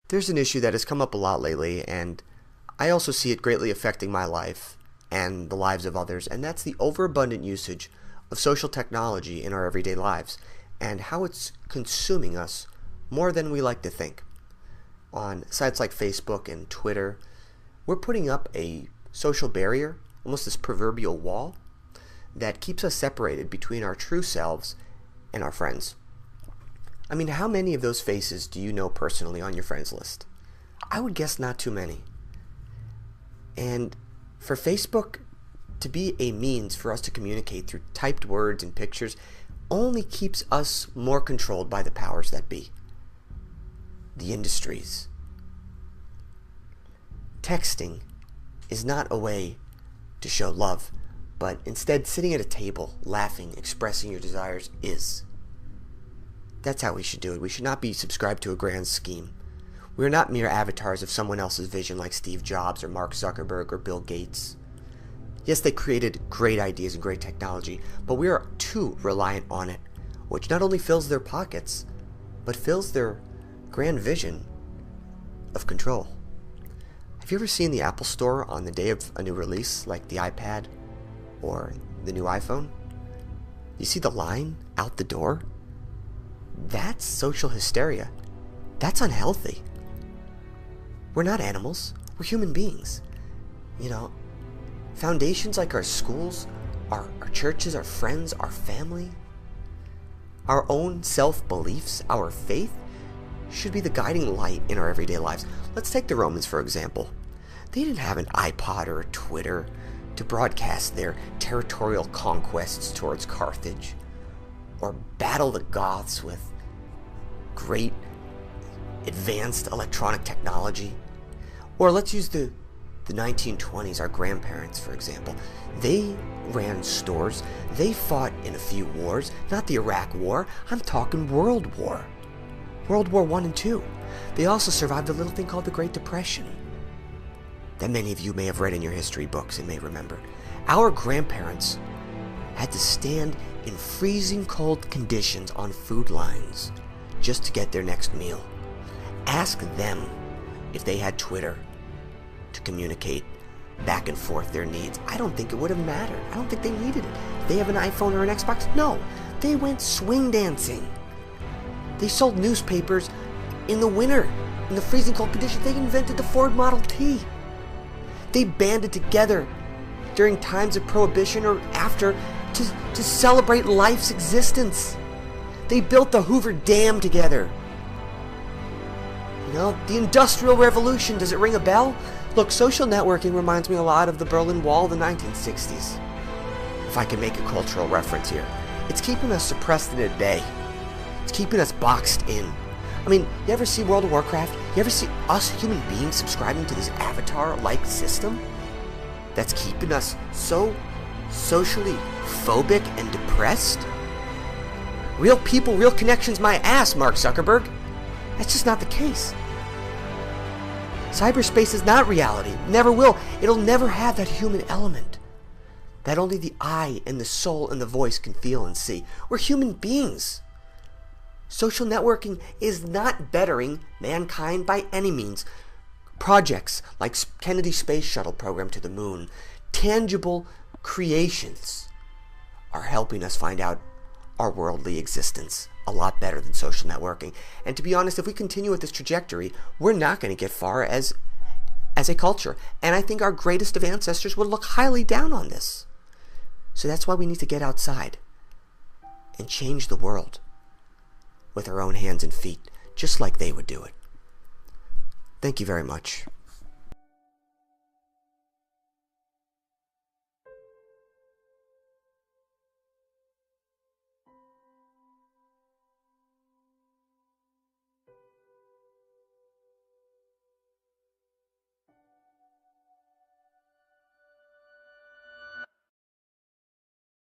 There's an issue that has come up a lot lately, and I also see it greatly affecting my life and the lives of others, and that's the overabundant usage of social technology in our everyday lives and how it's consuming us more than we like to think. On sites like Facebook and Twitter, we're putting up a social barrier, almost this proverbial wall, that keeps us separated between our true selves and our friends. I mean, how many of those faces do you know personally on your friends list? I would guess not too many. And for Facebook to be a means for us to communicate through typed words and pictures only keeps us more controlled by the powers that be, the industries. Texting is not a way to show love, but instead sitting at a table, laughing, expressing your desires is. That's how we should do it. We should not be subscribed to a grand scheme. We are not mere avatars of someone else's vision like Steve Jobs or Mark Zuckerberg or Bill Gates. Yes, they created great ideas and great technology, but we are too reliant on it, which not only fills their pockets, but fills their grand vision of control. Have you ever seen the Apple Store on the day of a new release, like the iPad or the new iPhone? You see the line out the door? That's social hysteria. That's unhealthy. We're not animals. We're human beings. You know, foundations like our schools, our churches, our friends, our family, our own self-beliefs, our faith should be the guiding light in our everyday lives. Let's take the Romans, for example. They didn't have an iPod or a Twitter to broadcast their territorial conquests towards Carthage, or battle the Goths with great advanced electronic technology. Or let's use the 1920s, our grandparents, for example. They ran stores. They fought in a few wars, not the Iraq War. I'm talking World War. World War I and II. They also survived a little thing called the Great Depression that many of you may have read in your history books and may remember. Our grandparents had to stand in freezing cold conditions on food lines just to get their next meal. Ask them if they had Twitter to communicate back and forth their needs. I don't think it would have mattered. I don't think they needed it. Did they have an iPhone or an Xbox? No. They went swing dancing. They sold newspapers in the winter, in the freezing cold conditions. They invented the Ford Model T. They banded together during times of prohibition or after to celebrate life's existence. They built the Hoover Dam together. You know, the Industrial Revolution, does it ring a bell? Look, social networking reminds me a lot of the Berlin Wall of the 1960s. If I can make a cultural reference here. It's keeping us suppressed in a day. It's keeping us boxed in. I mean, you ever see World of Warcraft? You ever see us human beings subscribing to this avatar-like system? That's keeping us so socially phobic and depressed? Real people, real connections, my ass, Mark Zuckerberg. That's just not the case. Cyberspace is not reality. Never will. It'll never have that human element that only the eye and the soul and the voice can feel and see. We're human beings. Social networking is not bettering mankind by any means. Projects like Kennedy Space Shuttle program to the moon, tangible creations, are helping us find out our worldly existence a lot better than social networking. And to be honest, if we continue with this trajectory, we're not going to get far as a culture. And I think our greatest of ancestors would look highly down on this. So that's why we need to get outside and change the world with our own hands and feet, just like they would do it. Thank you very much.